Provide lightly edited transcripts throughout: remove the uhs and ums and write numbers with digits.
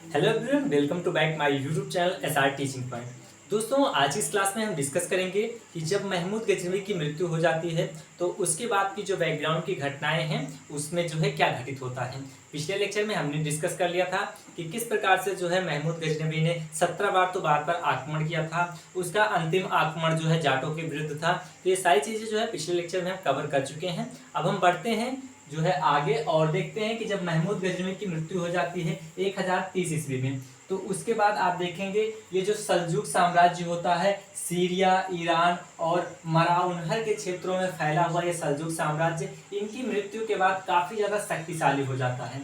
Hello everyone, welcome to back my YouTube channel SR teaching point. दोस्तों, आज इस class में हम डिस्कस करेंगे कि जब महमूद गजनवी की मृत्यु हो जाती है तो उसके बाद की जो बैकग्राउंड की घटनाएं हैं उसमें जो है क्या घटित होता है। पिछले लेक्चर में हमने डिस्कस कर लिया था कि किस प्रकार से जो है महमूद गजनवी ने 17 बार तो बार बार आक्रमण किया था। उसका अंतिम आक्रमण जो है जाटों के विरुद्ध था। तो ये सारी चीज़ें जो है पिछले लेक्चर में हम कवर कर चुके हैं। अब हम बढ़ते हैं जो है आगे और देखते हैं कि जब महमूद गजनवी की मृत्यु हो जाती है 1030 ईस्वी में, तो उसके बाद आप देखेंगे ये जो सल्जूक साम्राज्य होता है सीरिया, ईरान और मराउनहर के क्षेत्रों में फैला हुआ ये सल्जूक साम्राज्य इनकी मृत्यु के बाद काफ़ी ज़्यादा शक्तिशाली हो जाता है।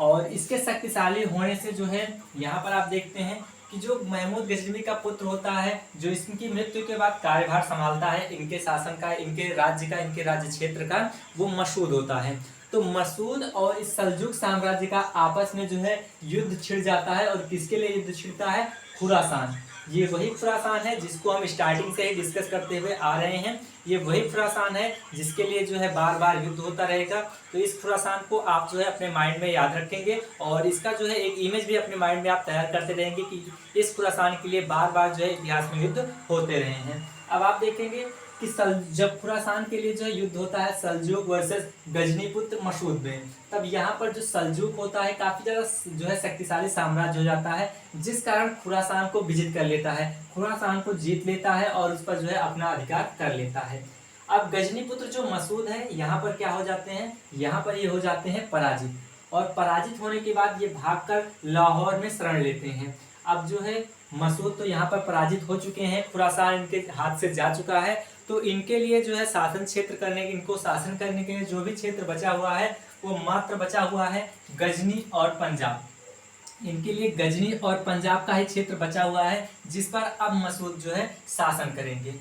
और इसके शक्तिशाली होने से जो है यहाँ पर आप देखते हैं कि जो महमूद गजनवी का पुत्र होता है जो इसकी मृत्यु के बाद कार्यभार संभालता है इनके शासन का, इनके राज्य का, इनके राज्य क्षेत्र का, वो मसूद होता है। तो मसूद और इस सल्जूक साम्राज्य का आपस में जो है युद्ध छिड़ जाता है। और किसके लिए युद्ध छिड़ता है? खुरासान। ये वही खुरासान है जिसको हम स्टार्टिंग से ही डिस्कस करते हुए आ रहे हैं। ये वही खुरासान है जिसके लिए जो है बार बार युद्ध होता रहेगा। तो इस खुरासान को आप जो है अपने माइंड में याद रखेंगे और इसका जो है एक इमेज भी अपने माइंड में आप तैयार करते रहेंगे कि इस खुरासान के लिए बार बार जो है इतिहास में युद्ध होते रहे हैं। अब आप देखेंगे कि जब खुरासान के लिए जो है युद्ध होता है सल्जूक वर्सेस गजनीपुत्र मसूद में, तब यहाँ पर जो सल्जूक होता है काफ़ी ज़्यादा जो है शक्तिशाली साम्राज्य हो जाता है, जिस कारण खुरासान को विजित कर लेता है, खुरासान को जीत लेता है और उस पर जो है अपना अधिकार कर लेता है। अब गजनीपुत्र जो मसूद है यहाँ पर क्या हो जाते हैं? यहाँ पर ये हो जाते हैं पराजित। और पराजित होने के बाद ये भागकर लाहौर में शरण लेते हैं। अब जो है मसूद तो यहाँ पर पराजित हो चुके हैं, खुरासान इनके हाथ से जा चुका है। तो इनके लिए जो है शासन क्षेत्र करने, इनको शासन करने के लिए जो भी क्षेत्र बचा हुआ है वो मात्र बचा हुआ है गजनी और पंजाब। इनके लिए गजनी और पंजाब का ही क्षेत्र बचा हुआ है जिस पर अब मसूद जो है शासन करेंगे।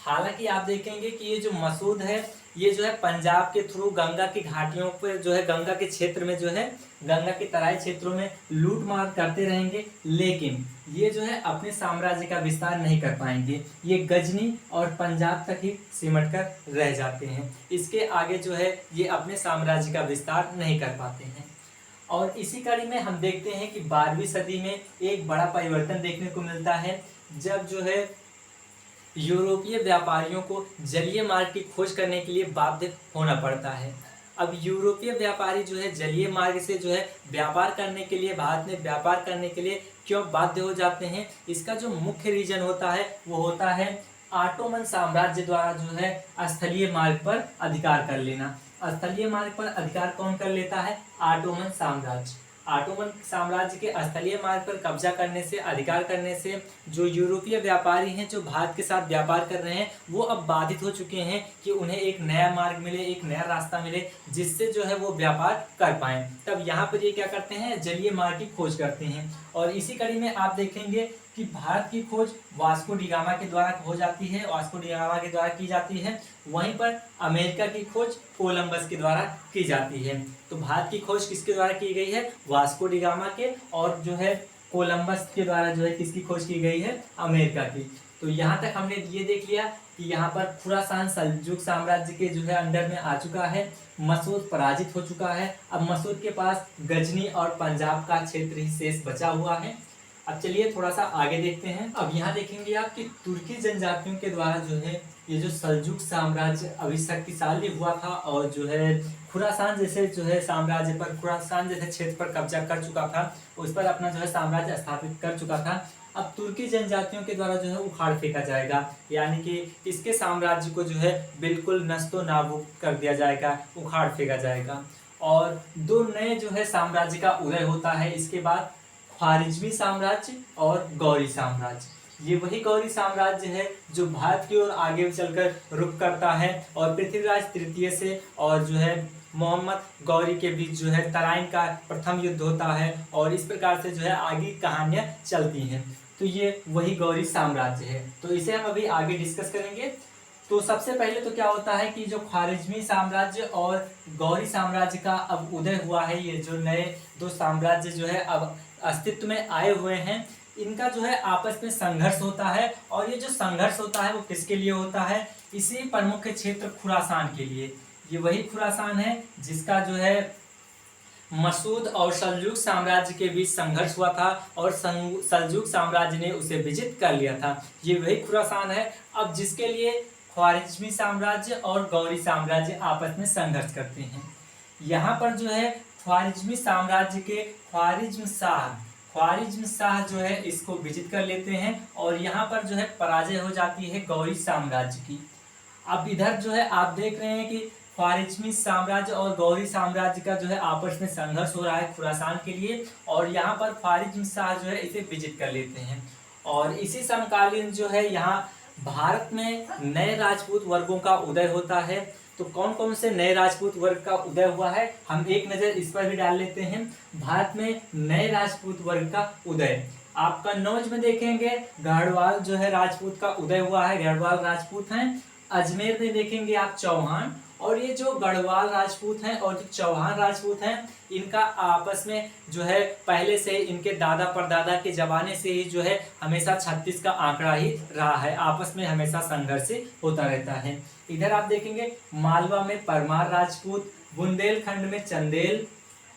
हालांकि आप देखेंगे कि ये जो मसूद है ये जो है पंजाब के थ्रू गंगा की घाटियों पर जो है गंगा के क्षेत्र में जो है गंगा के तराई क्षेत्रों में लूट मार करते रहेंगे, लेकिन ये जो है अपने साम्राज्य का विस्तार नहीं कर पाएंगे। ये गजनी और पंजाब तक ही सिमट कर रह जाते हैं। इसके आगे जो है ये अपने साम्राज्य का विस्तार नहीं कर पाते हैं। और इसी कड़ी में हम देखते हैं कि 12वीं सदी में एक बड़ा परिवर्तन देखने को मिलता है, जब जो है यूरोपीय व्यापारियों को जलीय मार्ग की खोज करने के लिए बाध्य होना पड़ता है। अब यूरोपीय व्यापारी जो है जलीय मार्ग से जो है व्यापार करने के लिए, भारत में व्यापार करने के लिए क्यों बाध्य हो जाते हैं? इसका जो मुख्य रीजन होता है वो होता है ऑटोमन साम्राज्य द्वारा जो है स्थलीय मार्ग पर अधिकार कर लेना। स्थलीय मार्ग पर अधिकार कौन कर लेता है? ऑटोमन साम्राज्य। ऑटोमन साम्राज्य के स्थलीय मार्ग पर कब्जा करने से, अधिकार करने से जो यूरोपीय व्यापारी हैं जो भारत के साथ व्यापार कर रहे हैं वो अब बाधित हो चुके हैं कि उन्हें एक नया मार्ग मिले, एक नया रास्ता मिले जिससे जो है वो व्यापार कर पाएं। तब यहाँ पर ये क्या करते हैं? जलीय मार्ग की खोज करते हैं। और इसी कड़ी में आप देखेंगे कि भारत की खोज वास्को डी गामा के द्वारा हो जाती है, वास्को डी गामा के द्वारा की जाती है। वहीं पर अमेरिका की खोज कोलंबस के द्वारा की जाती है। तो भारत की खोज किसके द्वारा की गई है? वास्को डी गामा के। और जो है कोलंबस के द्वारा जो है किसकी खोज की गई है? अमेरिका की। तो यहाँ तक हमने ये देख लिया कि यहाँ पर खुरासान सल्जूक साम्राज्य के जो है अंडर में आ चुका है, मसूद पराजित हो चुका है। अब मसूद के पास गजनी और पंजाब का क्षेत्र ही शेष बचा हुआ है। अब चलिए थोड़ा सा आगे देखते हैं। अब यहाँ देखेंगे आप कि तुर्की जनजातियों के द्वारा जो है ये जो सल्जूक साम्राज्य अभी शक्तिशाली हुआ था और जो है खुरासान जैसे जो है साम्राज्य पर, खुरासान जैसे क्षेत्र पर कब्जा कर चुका था, उस पर अपना जो है साम्राज्य स्थापित कर चुका था। अब तुर्की जनजातियों के द्वारा जो है उखाड़ फेंका जाएगा, यानी कि इसके साम्राज्य को जो है बिल्कुल नस्तो नाबूद कर दिया जाएगा, उखाड़ फेंका जाएगा। और दो नए जो है साम्राज्य का उदय होता है इसके बाद, ख्वारिज्मी साम्राज्य और गौरी साम्राज्य। ये वही गौरी साम्राज्य है जो भारत की ओर आगे चलकर रुख करता है और पृथ्वीराज तृतीय से और जो है मोहम्मद गौरी के बीच जो है तराइन का प्रथम युद्ध होता है और इस प्रकार से जो है आगे कहानियां चलती हैं। तो ये वही गौरी साम्राज्य है, तो इसे हम अभी आगे डिस्कस करेंगे। तो सबसे पहले तो क्या होता है कि जो ख्वारिज्मी साम्राज्य और गौरी साम्राज्य का अब उदय हुआ है, ये जो नए दो साम्राज्य जो है अब अस्तित्व में आए हुए हैं, इनका जो है आपस में संघर्ष होता है। और ये जो संघर्ष होता है वो किसके लिए होता है? इसी प्रमुख क्षेत्र खुरासान के लिए। ये वही खुरासान है जिसका जो है मसूद और सल्जूक साम्राज्य के बीच संघर्ष हुआ था और सल्जूक साम्राज्य ने उसे विजित कर लिया था। ये वही खुरासान है अब जिसके लिए ख्वारिज्मी साम्राज्य और गौरी साम्राज्य आपस में संघर्ष करते हैं। यहाँ पर जो है ख्वारिज्मी साम्राज्य के ख्वारिज्म शाह जो है इसको विजित कर लेते हैं और यहाँ पर जो है पराजय हो जाती है गौरी साम्राज्य की। अब इधर जो है आप देख रहे हैं कि ख्वारिज्मी साम्राज्य और गौरी साम्राज्य का जो है आपस में संघर्ष हो रहा है खुरासान के लिए और यहाँ पर ख्वारिज्म शाह जो है इसे विजित कर लेते हैं। और इसी समकालीन जो है यहाँ भारत में नए राजपूत वर्गों का उदय होता है। तो कौन कौन से नए राजपूत वर्ग का उदय हुआ है हम एक नज़र इस पर भी डाल लेते हैं। भारत में नए राजपूत वर्ग का उदय आप कन्नौज में देखेंगे गढ़वाल जो है राजपूत का उदय हुआ है, गढ़वाल राजपूत हैं। अजमेर में देखेंगे आप चौहान। और ये जो गढ़वाल राजपूत हैं और जो चौहान राजपूत हैं इनका आपस में जो है पहले से इनके दादा परदादा के जमाने से ही जो है हमेशा 36 का आंकड़ा ही रहा है, आपस में हमेशा संघर्ष होता रहता है। इधर आप देखेंगे मालवा में परमार राजपूत, बुंदेलखंड में चंदेल,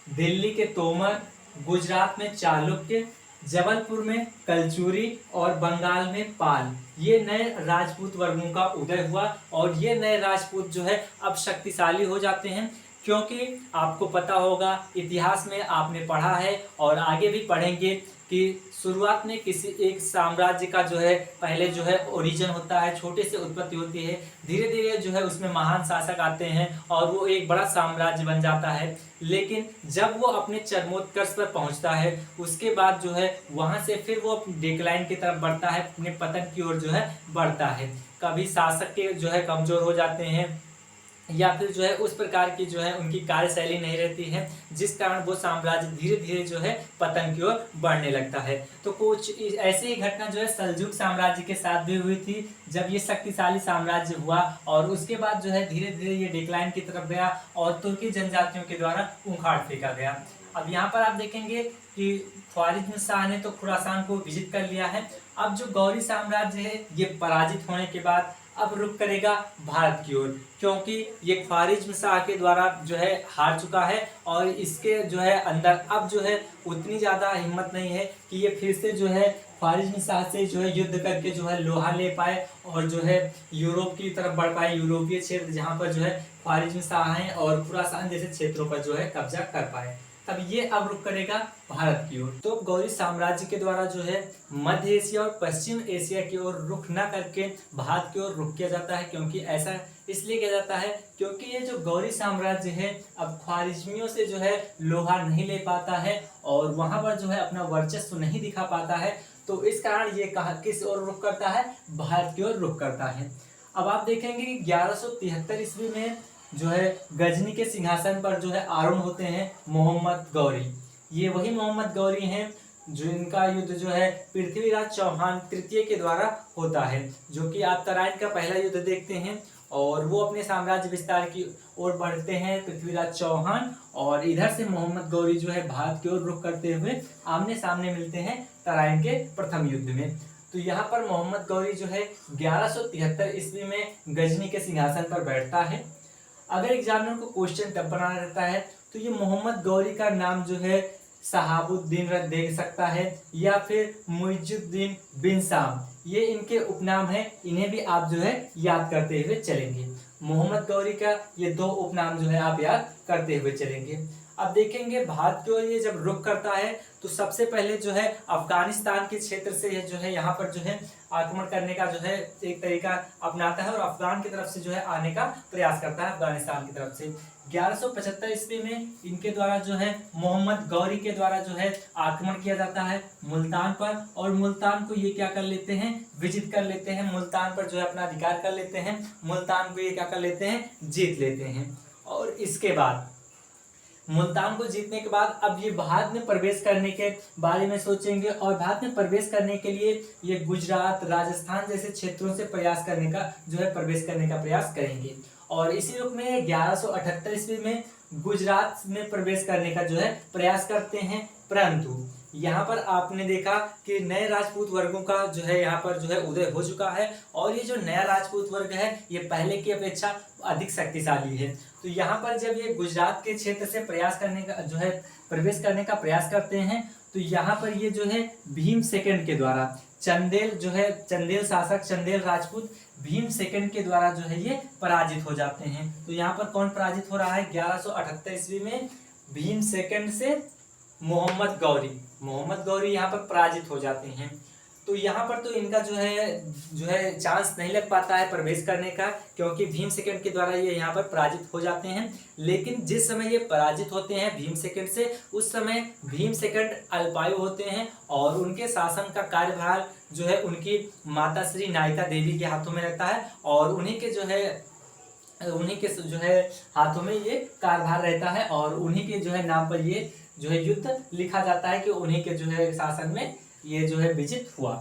दिल्ली के तोमर, गुजरात में चालुक्य, जबलपुर में कलचुरी और बंगाल में पाल। ये नए राजपूत वर्गों का उदय हुआ और ये नए राजपूत जो है अब शक्तिशाली हो जाते हैं क्योंकि आपको पता होगा इतिहास में आपने पढ़ा है और आगे भी पढ़ेंगे कि शुरुआत में किसी एक साम्राज्य का जो है पहले जो है ओरिजिन होता है, छोटे से उत्पत्ति होती है, धीरे धीरे जो है उसमें महान शासक आते हैं और वो एक बड़ा साम्राज्य बन जाता है। लेकिन जब वो अपने चरमोत्कर्ष पर पहुंचता है उसके बाद जो है वहां से फिर वो डिक्लाइन की तरफ बढ़ता है, अपने पतन की ओर जो है बढ़ता है। कभी शासक के जो है कमजोर हो जाते हैं या फिर जो है उस प्रकार की जो है उनकी कार्यशैली नहीं रहती है जिस कारण वो साम्राज्य धीरे धीरे जो है पतन की ओर बढ़ने लगता है। तो कुछ ऐसी ही घटना जो है सल्जूक साम्राज्य के साथ भी हुई थी जब ये शक्तिशाली साम्राज्य हुआ और उसके बाद जो है धीरे धीरे ये डिक्लाइन की तरफ गया और तुर्की जनजातियों के द्वारा उखाड़ फेंका गया। अब यहाँ पर आप देखेंगे कि ख्वारिज्म शाह ने तो खुरासान को विजित कर लिया है। अब जो गौरी साम्राज्य है ये पराजित होने के बाद अब रुख करेगा भारत की ओर क्योंकि ये ख्वारिज्म शाह के द्वारा जो है हार चुका है और इसके जो है अंदर अब जो है उतनी ज़्यादा हिम्मत नहीं है कि ये फिर से जो है ख्वारिज्म शाह से जो है युद्ध करके जो है लोहा ले पाए और जो है यूरोप की तरफ बढ़ पाए, यूरोपीय क्षेत्र जहाँ पर जो है ख्वारिज्म शाह हैं और खुरासान जैसे क्षेत्रों पर जो है कब्जा कर पाए। तब ये अब रुख करेगा भारत की ओर। तो गौरी साम्राज्य के द्वारा जो है मध्य एशिया और पश्चिम एशिया की ओर रुख न करके भारत की ओर रुख किया जाता है क्योंकि ऐसा इसलिए किया जाता है क्योंकि ये जो गौरी साम्राज्य है अब ख्वारिज्मियों से जो है लोहा नहीं ले पाता है और वहां पर जो है अपना वर्चस्व नहीं दिखा पाता है। तो इस कारण ये कहा किस ओर रुख करता है, भारत की ओर रुख करता है। अब आप देखेंगे कि 1173 ईस्वी में जो है गजनी के सिंहासन पर जो है आरूढ़ होते हैं मोहम्मद गौरी। ये वही मोहम्मद गौरी हैं जो इनका युद्ध जो है पृथ्वीराज चौहान तृतीय के द्वारा होता है, जो कि आप तराइन का पहला युद्ध देखते हैं और वो अपने साम्राज्य विस्तार की ओर बढ़ते हैं पृथ्वीराज चौहान और इधर से मोहम्मद गौरी जो है भारत की ओर रुख करते हुए आमने सामने मिलते हैं तराइन के प्रथम युद्ध में। तो यहाँ पर मोहम्मद गौरी जो है 1173 ईस्वी में गजनी के सिंहासन पर बैठता है। अगर एग्जामिनर को क्वेश्चन तब बनाना रहता है तो ये मोहम्मद गौरी का नाम जो है शहाबुद्दीन देख सकता है या फिर मुइजुद्दीन बिन शाम, ये इनके उपनाम हैं, इन्हें भी आप जो है याद करते हुए चलेंगे। मोहम्मद गौरी का ये दो उपनाम जो है आप याद करते हुए चलेंगे। अब देखेंगे भारत की ओर ये जब रुख करता है तो सबसे पहले जो है अफगानिस्तान के क्षेत्र से जो है यहाँ पर जो है आक्रमण करने का जो है एक तरीका अपनाता है और अफगान की तरफ से जो है आने का प्रयास करता है अफगानिस्तान की तरफ से। 1175 ईस्वी में इनके द्वारा जो है मोहम्मद गौरी के द्वारा जो है आक्रमण किया जाता है मुल्तान पर और मुल्तान को ये क्या कर लेते हैं, विजित कर लेते हैं, मुल्तान पर जो है अपना अधिकार कर लेते हैं, मुल्तान को ये क्या कर लेते हैं, जीत लेते हैं। और इसके बाद मुल्तान को जीतने के बाद अब ये भारत में प्रवेश करने के बारे में सोचेंगे और भारत में प्रवेश करने के लिए ये गुजरात राजस्थान जैसे क्षेत्रों से प्रयास करने का जो है प्रवेश करने का प्रयास करेंगे। और इसी रूप में 1178 ईस्वी में गुजरात में प्रवेश करने का जो है प्रयास करते हैं, परंतु यहाँ पर आपने देखा कि नए राजपूत वर्गों का जो है यहाँ पर जो है उदय हो चुका है, और ये जो नया राजपूत वर्ग है ये पहले की अपेक्षा अधिक शक्तिशाली है। तो यहाँ पर जब ये गुजरात के क्षेत्र से प्रयास करने का जो है प्रवेश करने का प्रयास करते हैं, तो यहाँ पर ये जो है भीम सेकंड के द्वारा चंदेल जो है चंदेल शासक चंदेल राजपूत भीम सेकंड के द्वारा जो है ये पराजित हो जाते हैं। तो यहाँ पर कौन पराजित हो रहा है? 1178 ईस्वी में भीम सेकंड से मोहम्मद गौरी यहाँ पर पराजित हो जाते हैं। तो यहाँ पर तो इनका जो है चांस नहीं लग पाता है प्रवेश करने का, क्योंकि भीम सेकंड के द्वारा ये यहाँ पर पराजित हो जाते हैं। लेकिन जिस समय ये पराजित होते हैं भीम सेकंड से, उस समय भीम सेकंड अल्पायु होते हैं और उनके शासन का कार्यभार जो है उनकी माता श्री नायिका देवी के हाथों में रहता है, और उन्हीं के जो है हाथों में ये कार्यभार रहता है, और उन्हीं के जो है नाम पर ये जो है युद्ध लिखा जाता है कि उन्हीं के जो है शासन में ये जो है विजित हुआ।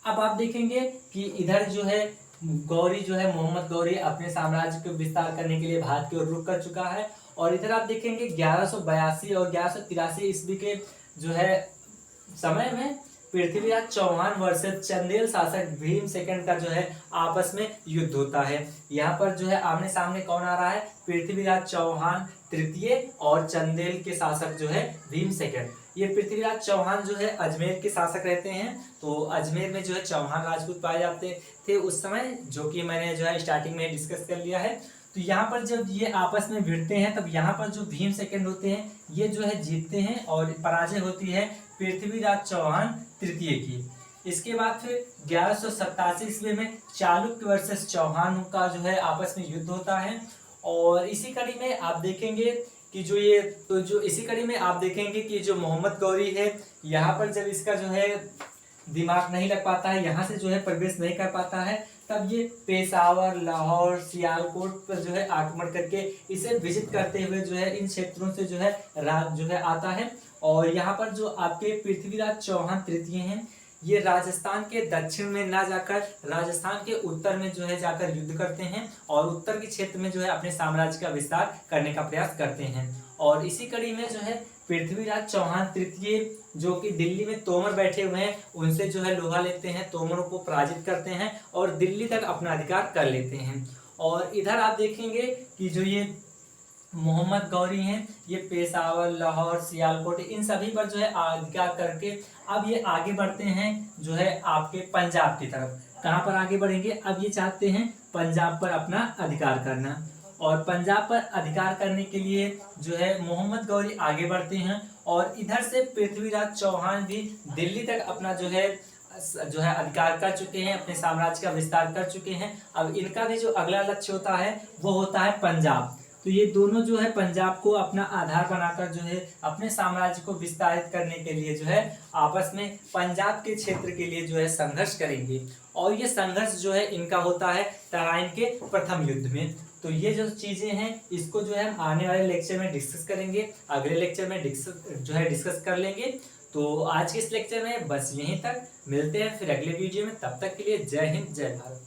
अब आप देखेंगे कि इधर जो है मोहम्मद गौरी अपने साम्राज्य को विस्तार करने के लिए भारत की ओर रुख कर चुका है, और इधर आप देखेंगे 1182 और 1183 ईस्वी के जो है समय में पृथ्वीराज चौहान वर्सेस चंदेल शासक भीम सेकंड का जो है आपस में युद्ध होता है। यहाँ पर जो है आमने सामने कौन आ रहा है? पृथ्वीराज चौहान तृतीय और चंदेल के शासक जो है भीम सेकंड। ये पृथ्वीराज चौहान जो है अजमेर के शासक रहते हैं, तो अजमेर में जो है चौहान राजपूत पाए जाते थे उस समय, जो कि मैंने जो है स्टार्टिंग में डिस्कस कर लिया है। तो यहाँ पर जब ये आपस में भिड़ते हैं तब यहाँ पर जो भीम सेकंड होते हैं ये जो है जीतते हैं, और पराजय होती है पृथ्वीराज चौहान तृतीय की। इसके बाद फिर 1187 ईस्वी में चालुक्य वर्सेस चौहान का जो है आपस में युद्ध होता है, और इसी कड़ी में आप देखेंगे कि जो मोहम्मद गौरी है यहाँ पर जब इसका जो है दिमाग नहीं लग पाता है, यहाँ से जो है प्रवेश नहीं कर पाता है, तब ये पेशावर, लाहौर, सियालकोट पर जो है आक्रमण करके इसे विजित करते हुए जो है इन क्षेत्रों से जो है राज जो है आता है। और यहाँ पर जो आपके पृथ्वीराज चौहान तृतीय हैं, ये राजस्थान के दक्षिण में ना जाकर राजस्थान के उत्तर में जो है जाकर युद्ध करते हैं, और उत्तर के क्षेत्र में जो है अपने साम्राज्य का विस्तार करने का प्रयास करते हैं। और इसी कड़ी में जो है पृथ्वीराज चौहान तृतीय, जो कि दिल्ली में तोमर बैठे हुए हैं, उनसे जो है लोहा लेते हैं, तोमरों को पराजित करते हैं और दिल्ली तक अपना अधिकार कर लेते हैं। और इधर आप देखेंगे कि जो ये मोहम्मद गौरी हैं, ये पेशावर, लाहौर, सियालकोट इन सभी पर जो है अधिकार करके अब ये आगे बढ़ते हैं जो है आपके पंजाब की तरफ। कहाँ पर आगे बढ़ेंगे? अब ये चाहते हैं पंजाब पर अपना अधिकार करना, और पंजाब पर अधिकार करने के लिए जो है मोहम्मद गौरी आगे बढ़ते हैं, और इधर से पृथ्वीराज चौहान भी दिल्ली तक अपना जो है अधिकार कर चुके हैं, अपने साम्राज्य का विस्तार कर चुके हैं। अब इनका भी जो अगला लक्ष्य होता है वो होता है पंजाब। तो ये दोनों जो है पंजाब को अपना आधार बनाकर जो है अपने साम्राज्य को विस्तारित करने के लिए जो है आपस में पंजाब के क्षेत्र के लिए जो है संघर्ष करेंगे, और ये संघर्ष जो है इनका होता है तराइन के प्रथम युद्ध में। तो ये जो चीजें हैं इसको जो है हम आने वाले लेक्चर में डिस्कस करेंगे, अगले लेक्चर में डिस्कस कर लेंगे। तो आज के इस लेक्चर में बस यहीं तक, मिलते हैं फिर अगले वीडियो में। तब तक के लिए जय हिंद, जय भारत।